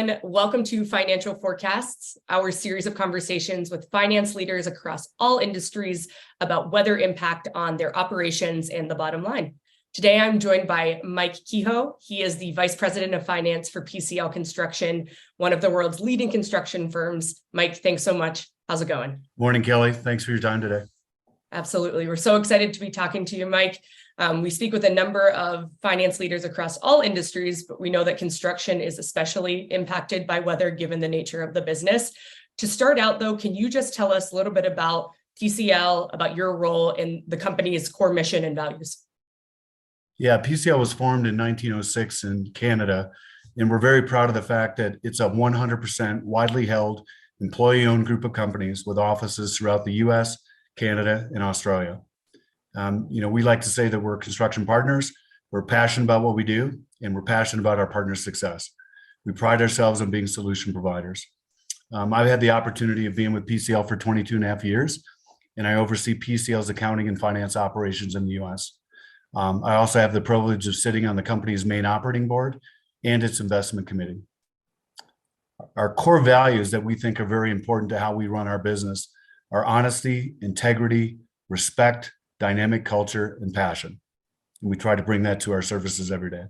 everyone. Welcome to Financial Forecasts, our series of conversations with finance leaders across all industries about weather impact on their operations and the bottom line. Today, I'm joined by Mike Kehoe. He is the Vice President of Finance for PCL Construction, one of the world's leading construction firms. Mike, thanks so much. How's it going? Morning, Kelly. Thanks for your time today. Absolutely. We're so excited to be talking to you, Mike. We speak with a number of finance leaders across all industries, but we know that construction is especially impacted by weather given the nature of the business. To start out, though, can you just tell us a little bit about PCL, about your role in the company's core mission and values? Yeah, PCL was formed in 1906 in Canada, and we're very proud of the fact that it's a 100% widely held employee-owned group of companies with offices throughout the US, Canada, and Australia. We like to say that we're construction partners. We're passionate about what we do, and we're passionate about our partners' success. We pride ourselves on being solution providers. I've had the opportunity of being with PCL for 22 and a half years, and I oversee PCL's accounting and finance operations in the US. I also have the privilege of sitting on the company's main operating board and its investment committee. Our core values that we think are very important to how we run our business are honesty, integrity, respect, dynamic culture, and passion. And we try to bring that to our services every day.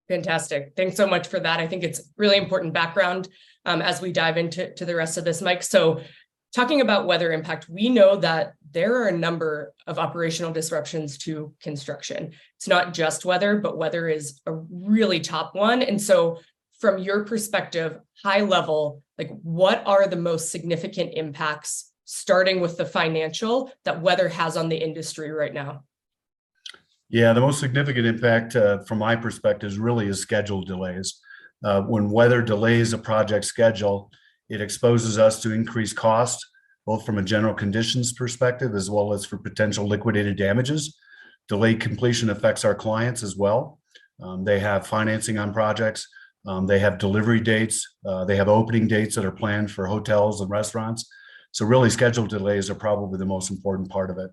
Fantastic. Thanks so much for that. I think it's really important background as we dive into the rest of this, Mike. So talking about weather impact, we know that there are a number of operational disruptions to construction. It's not just weather, but weather is a really top one. And so from your perspective, high level, like what are the most significant impacts, starting with the financial, that weather has on the industry right now? Yeah, the most significant impact from my perspective is schedule delays. When weather delays a project schedule, it exposes us to increased cost, both from a general conditions perspective as well as for potential liquidated damages. Delayed completion affects our clients as well. They have financing on projects. They have delivery dates. They have opening dates that are planned for hotels and restaurants. So really, schedule delays are probably the most important part of it.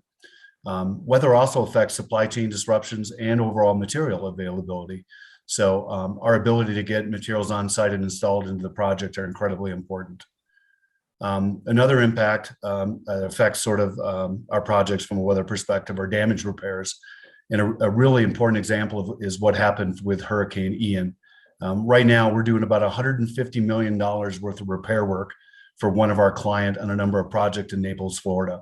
Weather also affects supply chain disruptions and overall material availability. So our ability to get materials on site and installed into the project are incredibly important. Another impact affects our projects from a weather perspective are damage repairs. And a really important example is what happened with Hurricane Ian. Right now, we're doing about $150 million worth of repair work for one of our clients on a number of projects in Naples, Florida.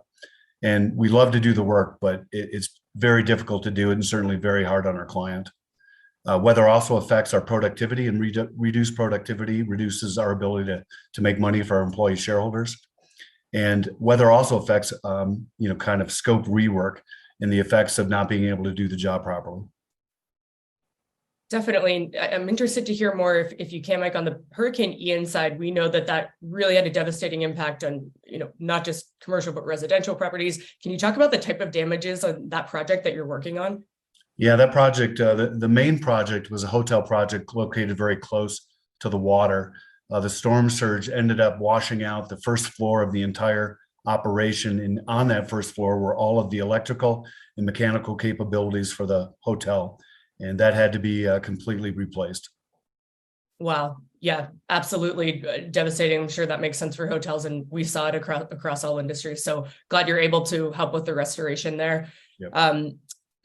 And we love to do the work, but it's very difficult to do it and certainly very hard on our client. Weather also affects our productivity, and reduced productivity reduces our ability to make money for our employee shareholders. And weather also affects, kind of scope rework and the effects of not being able to do the job properly. Definitely. I'm interested to hear more if you can, Mike, on the Hurricane Ian side. We know that really had a devastating impact on, not just commercial, but residential properties. Can you talk about the type of damages on that project that you're working on? Yeah, that project, the main project was a hotel project located very close to the water. The storm surge ended up washing out the first floor of the entire operation. And on that first floor were all of the electrical and mechanical capabilities for the hotel. And that had to be completely replaced. Wow. Yeah, absolutely devastating. I'm sure that makes sense for hotels, and we saw it across all industries. So glad you're able to help with the restoration there. Yep.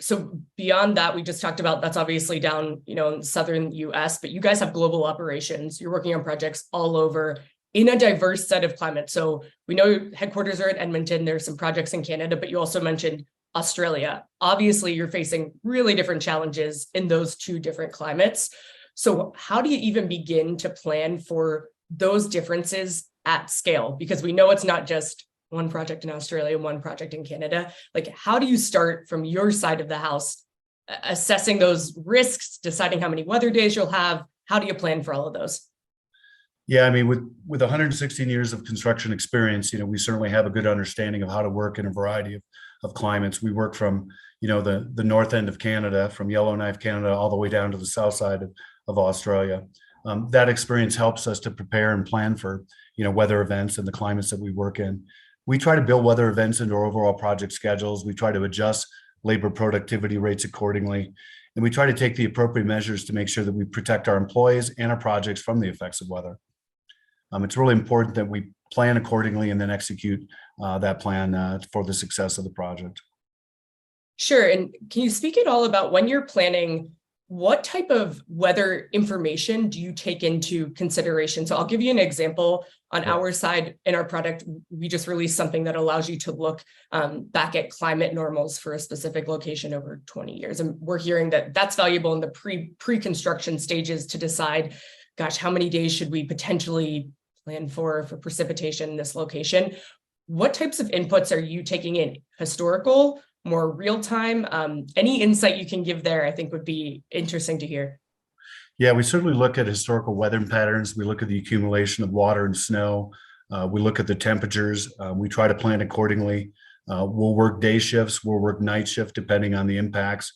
So beyond that, we just talked about that's obviously down, in southern US, but you guys have global operations. You're working on projects all over in a diverse set of climates. So we know headquarters are in Edmonton. There's some projects in Canada, but you also mentioned Australia. Obviously, you're facing really different challenges in those two different climates. So how do you even begin to plan for those differences at scale? Because we know it's not just one project in Australia and one project in Canada. Like, how do you start from your side of the house, assessing those risks, deciding how many weather days you'll have? How do you plan for all of those? Yeah, I mean, with 116 years of construction experience, we certainly have a good understanding of how to work in a variety of climates. We work from, the north end of Canada, from Yellowknife, Canada, all the way down to the south side of Australia. That experience helps us to prepare and plan for, weather events and the climates that we work in. We try to build weather events into our overall project schedules. We try to adjust labor productivity rates accordingly. And we try to take the appropriate measures to make sure that we protect our employees and our projects from the effects of weather. It's really important that we plan accordingly and then execute that plan for the success of the project. Sure. And can you speak at all about when you're planning, what type of weather information do you take into consideration? So I'll give you an example. On our side, in our product, we just released something that allows you to look back at climate normals for a specific location over 20 years. And we're hearing that that's valuable in the pre-construction stages to decide, gosh, how many days should we potentially plan for precipitation in this location? What types of inputs are you taking in? Historical, more real time? Any insight you can give there, I think would be interesting to hear. Yeah, we certainly look at historical weather patterns. We look at the accumulation of water and snow. We look at the temperatures. We try to plan accordingly. We'll work day shifts. We'll work night shift depending on the impacts.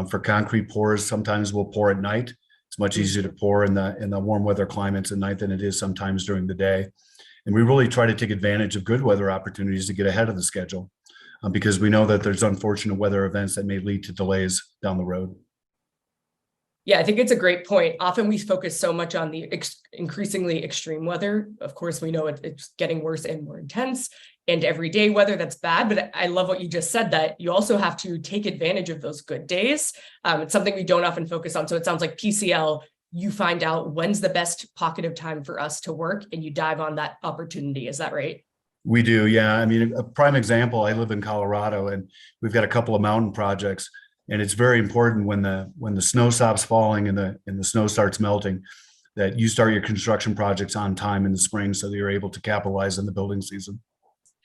For concrete pours, sometimes we'll pour at night. It's much easier to pour in the warm weather climates at night than it is sometimes during the day. And we really try to take advantage of good weather opportunities to get ahead of the schedule because we know that there's unfortunate weather events that may lead to delays down the road. Yeah, I think it's a great point. Often we focus so much on the increasingly extreme weather. Of course, we know it's getting worse and more intense, and everyday weather, that's bad. But I love what you just said, that you also have to take advantage of those good days. It's something we don't often focus on. So it sounds like PCL, you find out when's the best pocket of time for us to work and you dive on that opportunity. Is that right? We do, yeah. I mean, a prime example, I live in Colorado and we've got a couple of mountain projects. And it's very important when the snow stops falling and the snow starts melting, that you start your construction projects on time in the spring so that you're able to capitalize on the building season.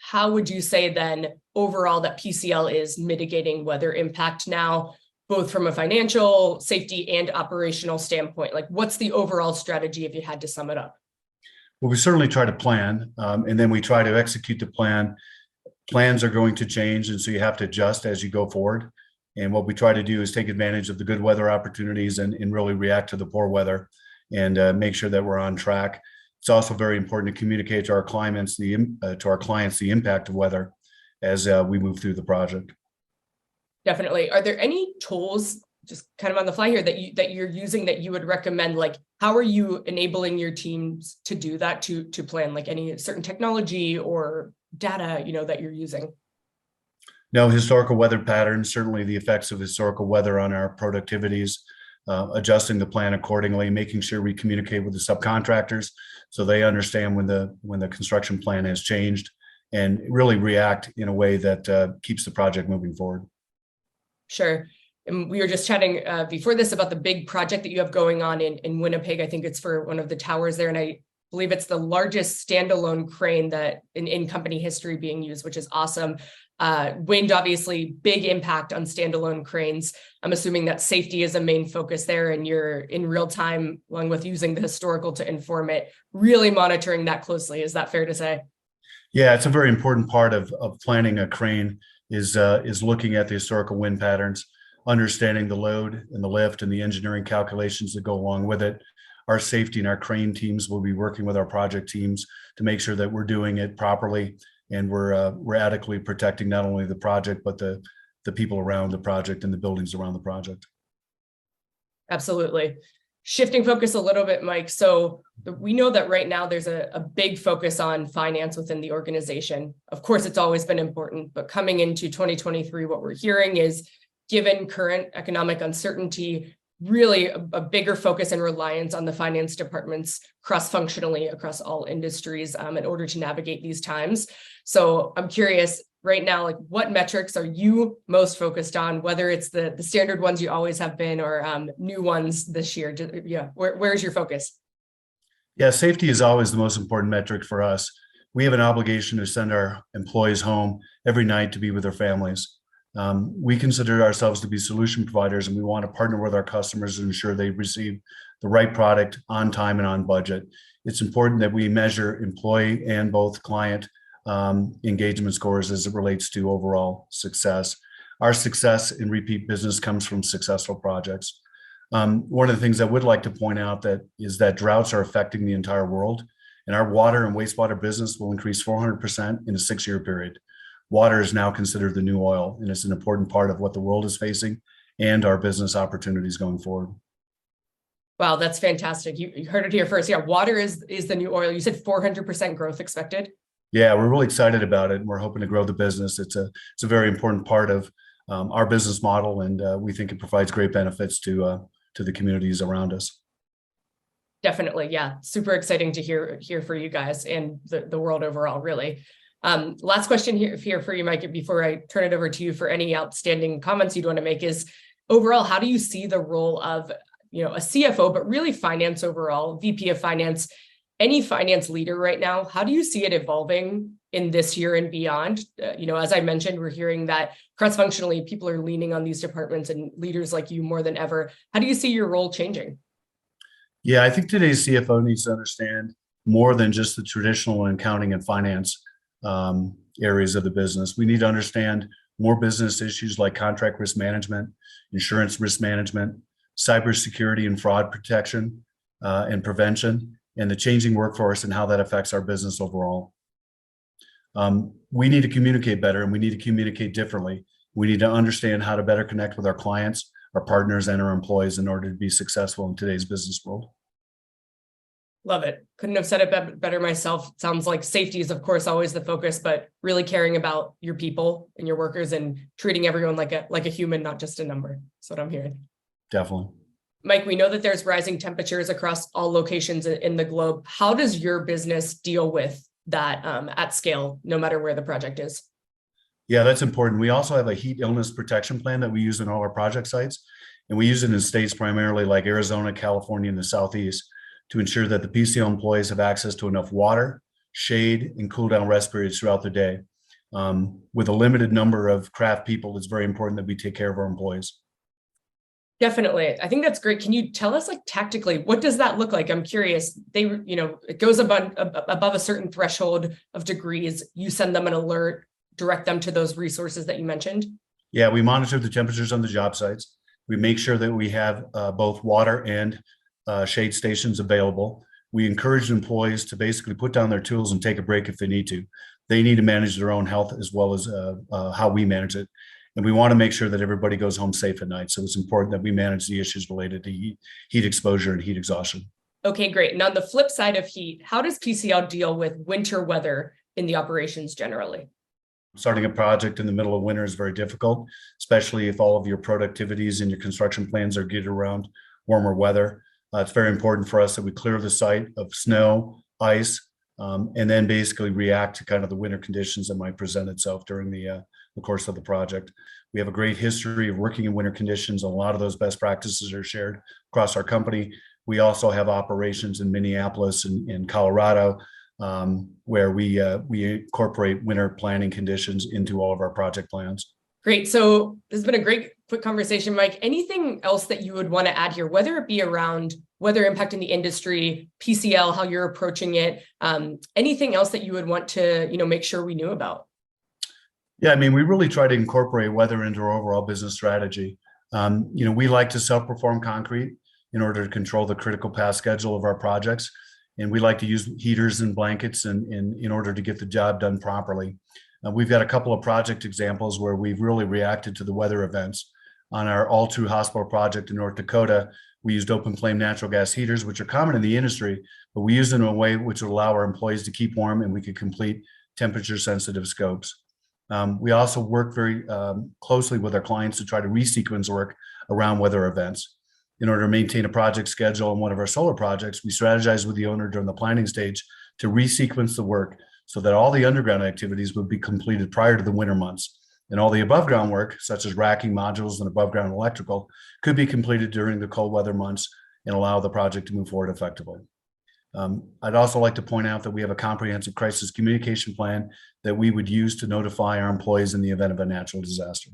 How would you say then overall that PCL is mitigating weather impact now, both from a financial, safety, and operational standpoint? Like, what's the overall strategy if you had to sum it up? Well, we certainly try to plan, and then we try to execute the plan. Plans are going to change, and so you have to adjust as you go forward. And what we try to do is take advantage of the good weather opportunities and really react to the poor weather and make sure that we're on track. It's also very important to communicate to our clients the impact of weather as we move through the project. Definitely. Are there any tools, just kind of on the fly here, that you're using that you would recommend? Like, how are you enabling your teams to do that, to plan? Like any certain technology or data, that you're using? No, historical weather patterns, certainly the effects of historical weather on our productivities, adjusting the plan accordingly, making sure we communicate with the subcontractors so they understand when the construction plan has changed and really react in a way that keeps the project moving forward. Sure. And we were just chatting before this about the big project that you have going on in Winnipeg. I think it's for one of the towers there. And I believe it's the largest standalone crane that in company history being used, which is awesome. Wind, obviously, big impact on standalone cranes. I'm assuming that safety is a main focus there, and you're in real time, along with using the historical to inform it, really monitoring that closely. Is that fair to say? Yeah, it's a very important part of planning a crane is looking at the historical wind patterns, understanding the load and the lift and the engineering calculations that go along with it. Our safety and our crane teams will be working with our project teams to make sure that we're doing it properly and we're adequately protecting not only the project, but the people around the project and the buildings around the project. Absolutely. Shifting focus a little bit, Mike. So we know that right now there's a big focus on finance within the organization. Of course, it's always been important, but coming into 2023, what we're hearing is, given current economic uncertainty, really a bigger focus and reliance on the finance departments cross-functionally across all industries in order to navigate these times. So I'm curious right now, like, what metrics are you most focused on, whether it's the standard ones you always have been or new ones this year? Yeah, where's your focus? Yeah, safety is always the most important metric for us. We have an obligation to send our employees home every night to be with their families. We consider ourselves to be solution providers, and we want to partner with our customers to ensure they receive the right product on time and on budget. It's important that we measure employee and both client engagement scores as it relates to overall success. Our success in repeat business comes from successful projects. One of the things I would like to point out is that droughts are affecting the entire world, and our water and wastewater business will increase 400% in a 6-year period. Water is now considered the new oil, and it's an important part of what the world is facing and our business opportunities going forward. Wow, that's fantastic. You heard it here first. Yeah, water is the new oil. You said 400% growth expected. Yeah, we're really excited about it, and we're hoping to grow the business. It's a very important part of our business model, and we think it provides great benefits to the communities around us. Definitely, yeah, super exciting to hear for you guys and the world overall, really. Last question here for you, Mike, before I turn it over to you for any outstanding comments you'd want to make is overall, how do you see the role of a CFO, but really finance overall, VP of finance, any finance leader right now? How do you see it evolving in this year and beyond? As I mentioned, we're hearing that cross-functionally, people are leaning on these departments and leaders like you more than ever. How do you see your role changing? Yeah, I think today's CFO needs to understand more than just the traditional accounting and finance areas of the business. We need to understand more business issues like contract risk management, insurance risk management, cybersecurity and fraud protection and prevention, and the changing workforce and how that affects our business overall. We need to communicate better, and we need to communicate differently. We need to understand how to better connect with our clients, our partners, and our employees in order to be successful in today's business world. Love it. Couldn't have said it better myself. Sounds like safety is, of course, always the focus, but really caring about your people and your workers and treating everyone like a human, not just a number. That's what I'm hearing. Definitely. Mike, we know that there's rising temperatures across all locations in the globe. How does your business deal with that at scale, no matter where the project is? Yeah, that's important. We also have a heat illness protection plan that we use in all our project sites. And we use it in states primarily like Arizona, California, and the Southeast to ensure that the PCL employees have access to enough water, shade, and cool down rest periods throughout the day. With a limited number of craft people, it's very important that we take care of our employees. Definitely. I think that's great. Can you tell us, like, tactically, what does that look like? I'm curious. It goes above a certain threshold of degrees. You send them an alert, direct them to those resources that you mentioned. Yeah, we monitor the temperatures on the job sites. We make sure that we have both water and shade stations available. We encourage employees to basically put down their tools and take a break if they need to. They need to manage their own health as well as how we manage it. And we want to make sure that everybody goes home safe at night. So it's important that we manage the issues related to heat exposure and heat exhaustion. Okay, great. And on the flip side of heat, how does PCL deal with winter weather in the operations generally? Starting a project in the middle of winter is very difficult, especially if all of your productivities and your construction plans are geared around warmer weather. It's very important for us that we clear the site of snow, ice, and then basically react to kind of the winter conditions that might present itself during the course of the project. We have a great history of working in winter conditions. A lot of those best practices are shared across our company. We also have operations in Minneapolis and in Colorado, where we incorporate winter planning conditions into all of our project plans. Great. So this has been a great quick conversation, Mike. Anything else that you would want to add here, whether it be around weather impacting the industry, PCL, how you're approaching it, anything else that you would want to, make sure we knew about? Yeah, I mean, we really try to incorporate weather into our overall business strategy. We like to self-perform concrete in order to control the critical path schedule of our projects. And we like to use heaters and blankets in order to get the job done properly. We've got a couple of project examples where we've really reacted to the weather events. On our all-true hospital project in North Dakota, we used open flame natural gas heaters, which are common in the industry, but we used them in a way which would allow our employees to keep warm and we could complete temperature-sensitive scopes. We also work very closely with our clients to try to resequence work around weather events. In order to maintain a project schedule on one of our solar projects, we strategized with the owner during the planning stage to resequence the work so that all the underground activities would be completed prior to the winter months. And all the above ground work, such as racking modules and above ground electrical, could be completed during the cold weather months and allow the project to move forward effectively. I'd also like to point out that we have a comprehensive crisis communication plan that we would use to notify our employees in the event of a natural disaster.